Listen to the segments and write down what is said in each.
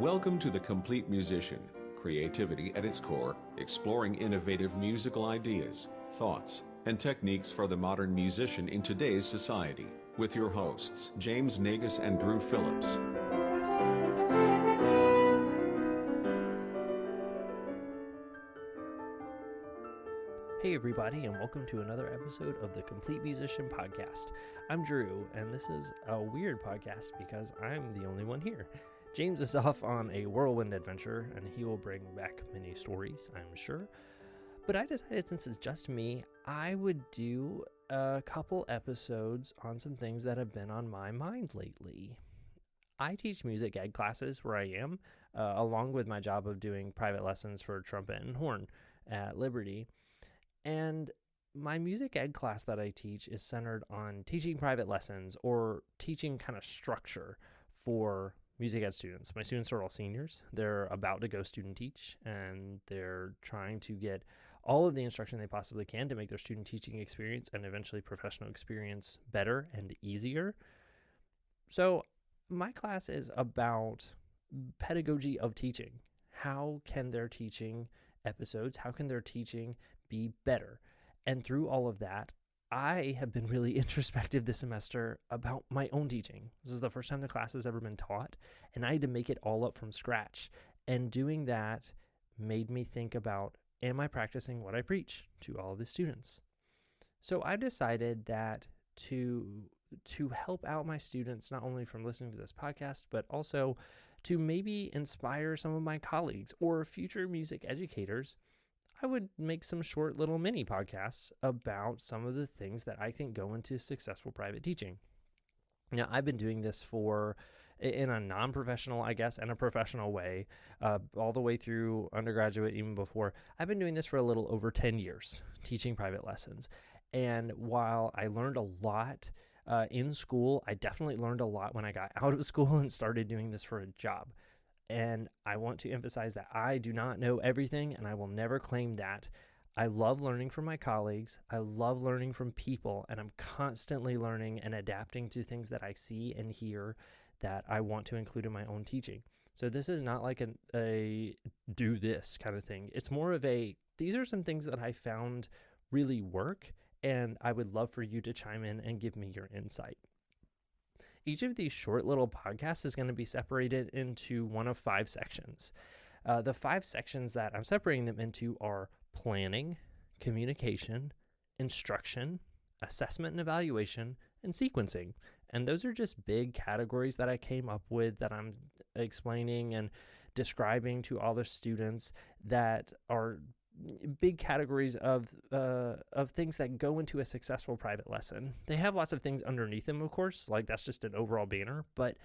Welcome to The Complete Musician, creativity at its core, exploring innovative musical ideas, thoughts, and techniques for the modern musician in today's society, with your hosts James Nagus and Drew Phillips. Hey everybody, and welcome to another episode of the Complete Musician Podcast. I'm Drew, and this is a weird podcast because I'm the only one here. James is off on a whirlwind adventure, and he will bring back many stories, I'm sure. But I decided, since it's just me, I would do a couple episodes on some things that have been on my mind lately. I teach music ed classes where I am, along with my job of doing private lessons for trumpet and horn at Liberty. And my music ed class that I teach is centered on teaching private lessons or teaching kind of structure for music ed students. My students are all seniors. They're about to go student teach, and they're trying to get all of the instruction they possibly can to make their student teaching experience and eventually professional experience better and easier. So my class is about pedagogy of teaching. How can their teaching episodes, how can their teaching be better? And through all of that, I have been really introspective this semester about my own teaching. This is the first time the class has ever been taught, and I had to make it all up from scratch. And doing that made me think about, am I practicing what I preach to all of the students? So I decided that to help out my students, not only from listening to this podcast, but also to maybe inspire some of my colleagues or future music educators, I would make some short little mini podcasts about some of the things that I think go into successful private teaching. Now, I've been doing this in a non-professional, I guess, and a professional way, all the way through undergraduate, even before. I've been doing this for a little over 10 years, teaching private lessons. And while I learned a lot in school, I definitely learned a lot when I got out of school and started doing this for a job. And I want to emphasize that I do not know everything, and I will never claim that. I love learning from my colleagues. I love learning from people, and I'm constantly learning and adapting to things that I see and hear that I want to include in my own teaching. So this is not like a do this kind of thing. It's more of these are some things that I found really work, and I would love for you to chime in and give me your insight. Each of these short little podcasts is going to be separated into one of 5 sections. The 5 sections that I'm separating them into are planning, communication, instruction, assessment and evaluation, and sequencing. And those are just big categories that I came up with that I'm explaining and describing to all the students that are big categories of things that go into a successful private lesson. They have lots of things underneath them, of course, like that's just an overall banner, but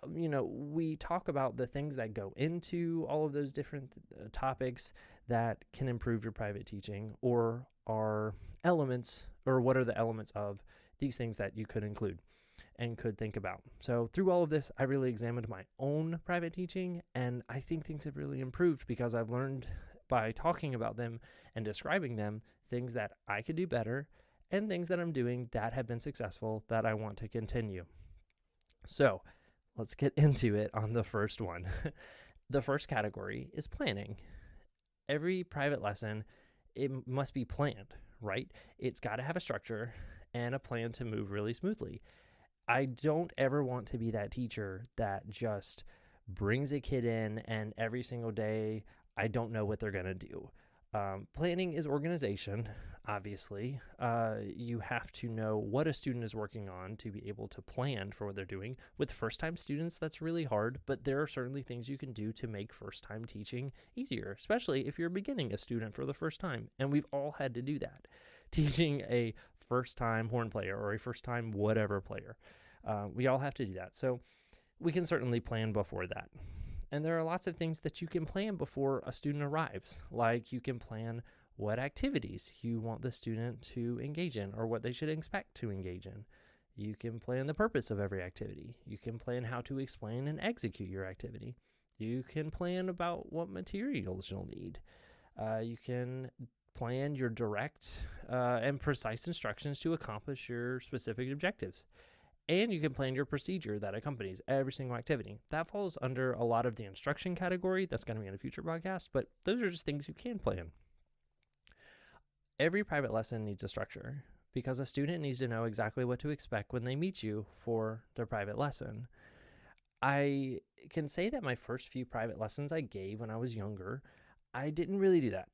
we talk about the things that go into all of those different topics that can improve your private teaching, or are elements, or what are the elements of these things that you could include and could think about. So through all of this, I really examined my own private teaching, and I think things have really improved because I've learned by talking about them and describing them, things that I could do better and things that I'm doing that have been successful that I want to continue. So let's get into it on the first one. The first category is planning. Every private lesson, it must be planned, right? It's got to have a structure and a plan to move really smoothly. I don't ever want to be that teacher that just brings a kid in and every single day I don't know what they're going to do. Planning is organization, obviously. You have to know what a student is working on to be able to plan for what they're doing. With first-time students, that's really hard, but there are certainly things you can do to make first-time teaching easier, especially if you're beginning a student for the first time. And we've all had to do that. Teaching a first-time horn player or a first-time whatever player. We all have to do that. So we can certainly plan before that. And there are lots of things that you can plan before a student arrives, like you can plan what activities you want the student to engage in or what they should expect to engage in. You can plan the purpose of every activity. You can plan how to explain and execute your activity. You can plan about what materials you'll need. You can plan your direct and precise instructions to accomplish your specific objectives. And you can plan your procedure that accompanies every single activity. That falls under a lot of the instruction category. That's going to be in a future podcast, but those are just things you can plan. Every private lesson needs a structure because a student needs to know exactly what to expect when they meet you for their private lesson. I can say that my first few private lessons I gave when I was younger, I didn't really do that.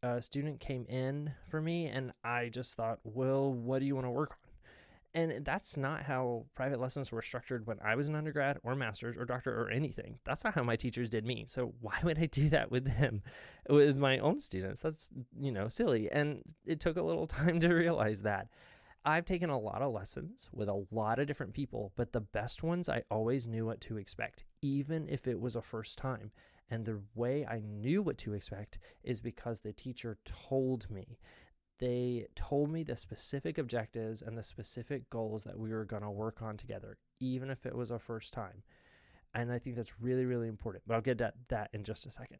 A student came in for me and I just thought, well, what do you want to work on? And that's not how private lessons were structured when I was an undergrad or master's or doctor or anything. That's not how my teachers did me. So why would I do that with them, with my own students? That's, silly. And it took a little time to realize that. I've taken a lot of lessons with a lot of different people, but the best ones I always knew what to expect, even if it was a first time. And the way I knew what to expect is because the teacher told me. They told me the specific objectives and the specific goals that we were going to work on together, even if it was a first time. And I think that's really, really important. But I'll get at that in just a second.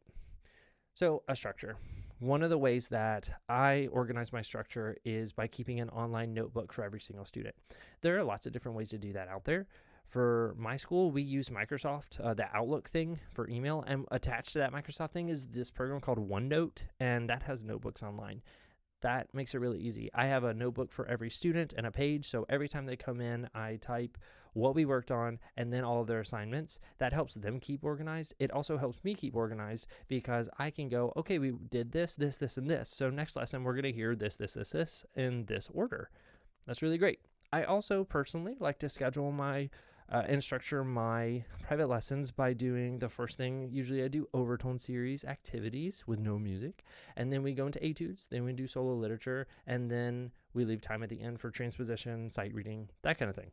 So, a structure. One of the ways that I organize my structure is by keeping an online notebook for every single student. There are lots of different ways to do that out there. For my school, we use Microsoft, the Outlook thing for email. And attached to that Microsoft thing is this program called OneNote, and that has notebooks online. That makes it really easy. I have a notebook for every student and a page, so every time they come in, I type what we worked on and then all of their assignments. That helps them keep organized. It also helps me keep organized because I can go, okay, we did this, this, this, and this. So next lesson, we're going to hear this, this, this, this in this order. That's really great. I also personally like to schedule my and structure my private lessons by doing the first thing. Usually I do overtone series activities with no music, and then we go into etudes, then we do solo literature, and then we leave time at the end for transposition, sight reading, that kind of thing.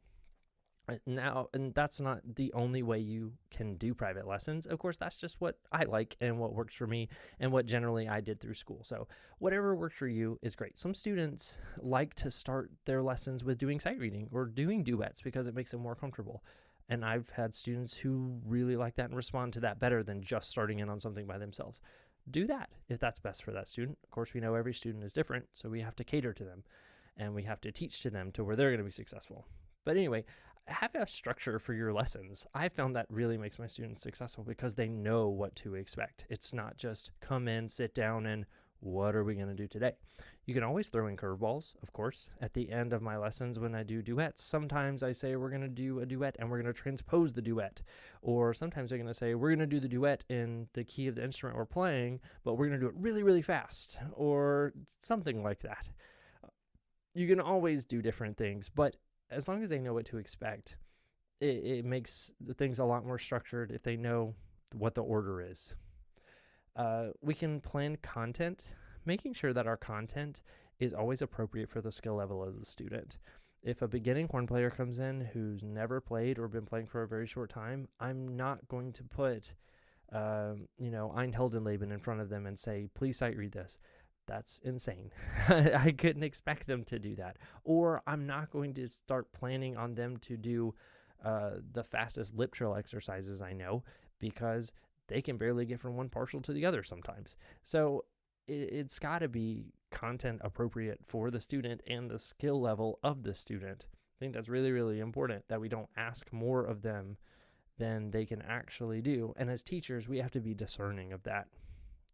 Now, and that's not the only way you can do private lessons. Of course, that's just what I like and what works for me and what generally I did through school. So whatever works for you is great. Some students like to start their lessons with doing sight reading or doing duets because it makes them more comfortable. And I've had students who really like that and respond to that better than just starting in on something by themselves. Do that if that's best for that student. Of course, we know every student is different, so we have to cater to them and we have to teach to them to where they're going to be successful. But anyway, have a structure for your lessons. I found that really makes my students successful because they know what to expect. It's not just come in, sit down, and what are we going to do today? You can always throw in curveballs, of course. At the end of my lessons when I do duets, sometimes I say we're going to do a duet and we're going to transpose the duet. Or sometimes they're going to say we're going to do the duet in the key of the instrument we're playing, but we're going to do it really, really fast. Or something like that. You can always do different things, but as long as they know what to expect, it makes the things a lot more structured if they know what the order is. We can plan content, making sure that our content is always appropriate for the skill level of the student. If a beginning horn player comes in who's never played or been playing for a very short time, I'm not going to put, Ein Heldenleben in front of them and say, please sight read this. That's insane. I couldn't expect them to do that. Or I'm not going to start planning on them to do the fastest lip trill exercises I know because they can barely get from one partial to the other sometimes. So it's got to be content appropriate for the student and the skill level of the student. I think that's really, really important that we don't ask more of them than they can actually do. And as teachers, we have to be discerning of that.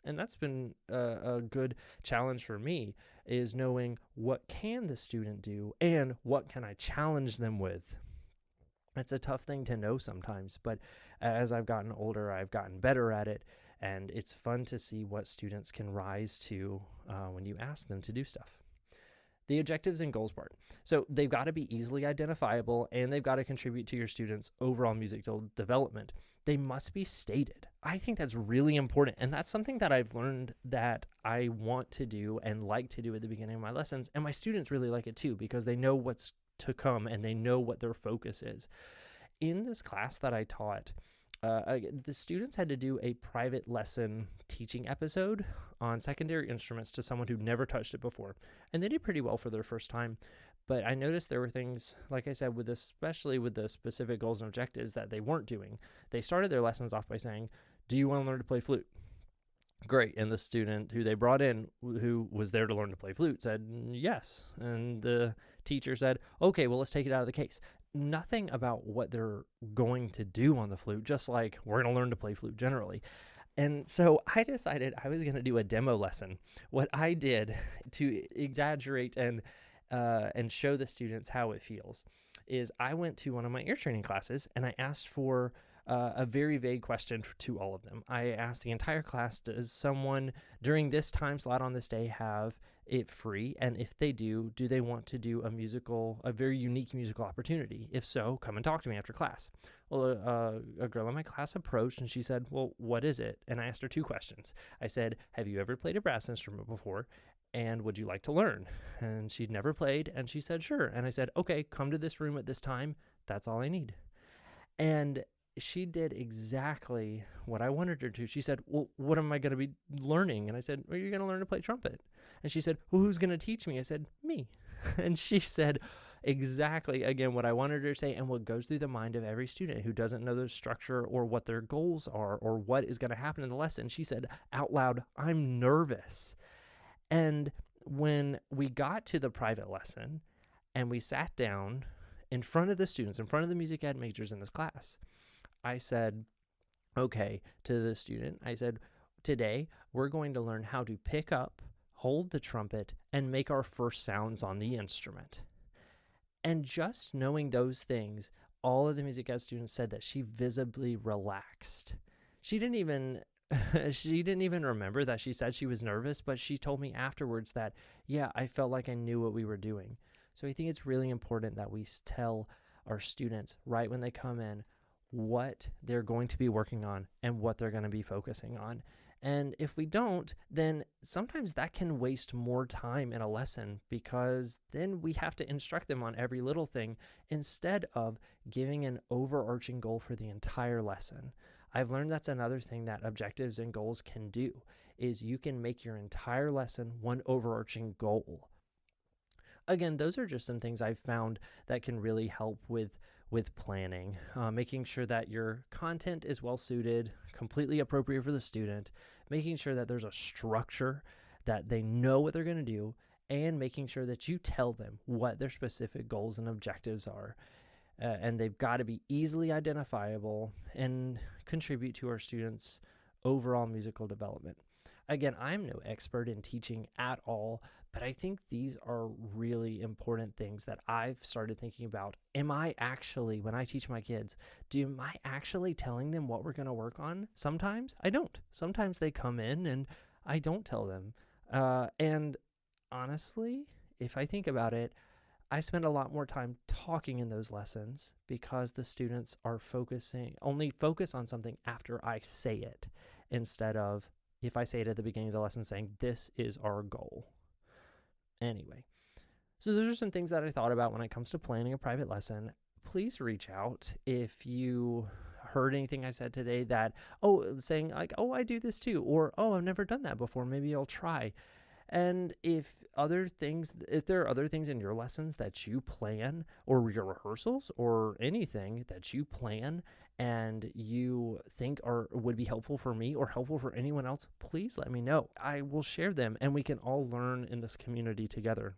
And that's been a good challenge for me, is knowing what can the student do and what can I challenge them with. It's a tough thing to know sometimes, but as I've gotten older, I've gotten better at it, and it's fun to see what students can rise to when you ask them to do stuff. The objectives and goals part. So they've got to be easily identifiable, and they've got to contribute to your students' overall musical development. They must be stated. I think that's really important, and that's something that I've learned that I want to do and like to do at the beginning of my lessons, and my students really like it too because they know what's to come and they know what their focus is. In this class that I taught, the students had to do a private lesson teaching episode on secondary instruments to someone who'd never touched it before, and they did pretty well for their first time. But I noticed there were things, like I said, especially with the specific goals and objectives that they weren't doing. They started their lessons off by saying, do you want to learn to play flute? Great. And the student who they brought in, who was there to learn to play flute, said yes. And the teacher said, okay, well, let's take it out of the case. nothing about what they're going to do on the flute, just like we're going to learn to play flute generally. And so I decided I was going to do a demo lesson. What I did to exaggerate and show the students how it feels is I went to one of my ear training classes and I asked for a very vague question to all of them. I asked the entire class, does someone during this time slot on this day have it free? And if they do they want to do a very unique musical opportunity? If so, come and talk to me after class. Well, a girl in my class approached and she said, well, what is it? And I asked her 2 questions. I said, have you ever played a brass instrument before? And would you like to learn? And she'd never played, and she said, sure. And I said, okay, come to this room at this time. That's all I need. And she did exactly what I wanted her to. She said, well, what am I going to be learning? And I said, well, you're going to learn to play trumpet. And she said, well, who's going to teach me? I said, me. And she said exactly, again, what I wanted her to say and what goes through the mind of every student who doesn't know the structure or what their goals are or what is going to happen in the lesson. She said out loud, I'm nervous. And when we got to the private lesson and we sat down in front of the students, in front of the music ed majors in this class, I said, okay, to the student, I said, today we're going to learn how to pick up, hold the trumpet, and make our first sounds on the instrument. And just knowing those things, all of the music ed students said that she visibly relaxed. She didn't even remember that she said she was nervous, but she told me afterwards that, yeah, I felt like I knew what we were doing. So I think it's really important that we tell our students right when they come in what they're going to be working on and what they're going to be focusing on. And if we don't, then sometimes that can waste more time in a lesson because then we have to instruct them on every little thing instead of giving an overarching goal for the entire lesson. I've learned that's another thing that objectives and goals can do, is you can make your entire lesson one overarching goal. Again, those are just some things I've found that can really help with planning, making sure that your content is well suited, completely appropriate for the student, making sure that there's a structure, that they know what they're going to do, and making sure that you tell them what their specific goals and objectives are. And they've got to be easily identifiable and contribute to our students' overall musical development. Again, I'm no expert in teaching at all, but I think these are really important things that I've started thinking about. Am I actually, when I teach my kids, am I actually telling them what we're going to work on? Sometimes I don't. Sometimes they come in and I don't tell them. And honestly, if I think about it, I spend a lot more time talking in those lessons because the students are only focus on something after I say it, instead of if I say it at the beginning of the lesson saying, this is our goal. Anyway, so those are some things that I thought about when it comes to planning a private lesson. Please reach out if you heard anything I've said today that, saying like, I do this too, or, I've never done that before, maybe I'll try. And if there are other things in your lessons that you plan, or your rehearsals, or anything that you plan and you think would be helpful for me or helpful for anyone else, please let me know. I will share them and we can all learn in this community together.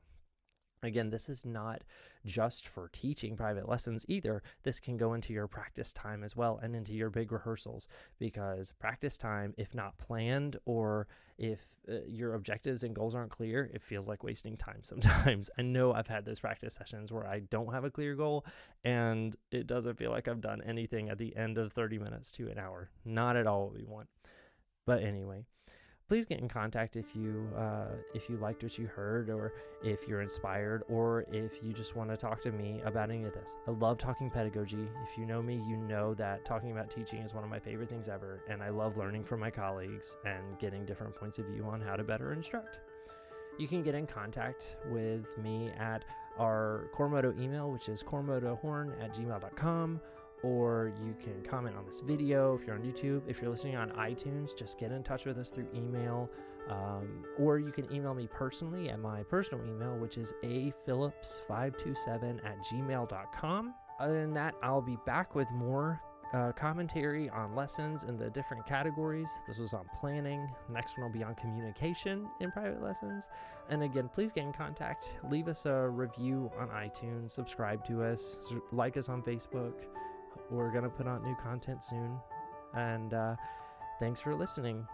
Again, this is not just for teaching private lessons either. This can go into your practice time as well and into your big rehearsals, because practice time, if not planned, or if your objectives and goals aren't clear, it feels like wasting time sometimes. I know I've had those practice sessions where I don't have a clear goal and it doesn't feel like I've done anything at the end of 30 minutes to an hour. Not at all what we want. But anyway, please get in contact if you liked what you heard, or if you're inspired, or if you just want to talk to me about any of this. I love talking pedagogy. If you know me, you know that talking about teaching is one of my favorite things ever, and I love learning from my colleagues and getting different points of view on how to better instruct. You can get in contact with me at our Cormodo email, which is cormodohorn@gmail.com. Or you can comment on this video if you're on YouTube. If you're listening on iTunes, just get in touch with us through email. Or you can email me personally at my personal email, which is aphillips527@gmail.com. Other than that, I'll be back with more commentary on lessons in the different categories. This was on planning. The next one will be on communication in private lessons. And again, please get in contact. Leave us a review on iTunes. Subscribe to us. Like us on Facebook. We're going to put out new content soon. And thanks for listening.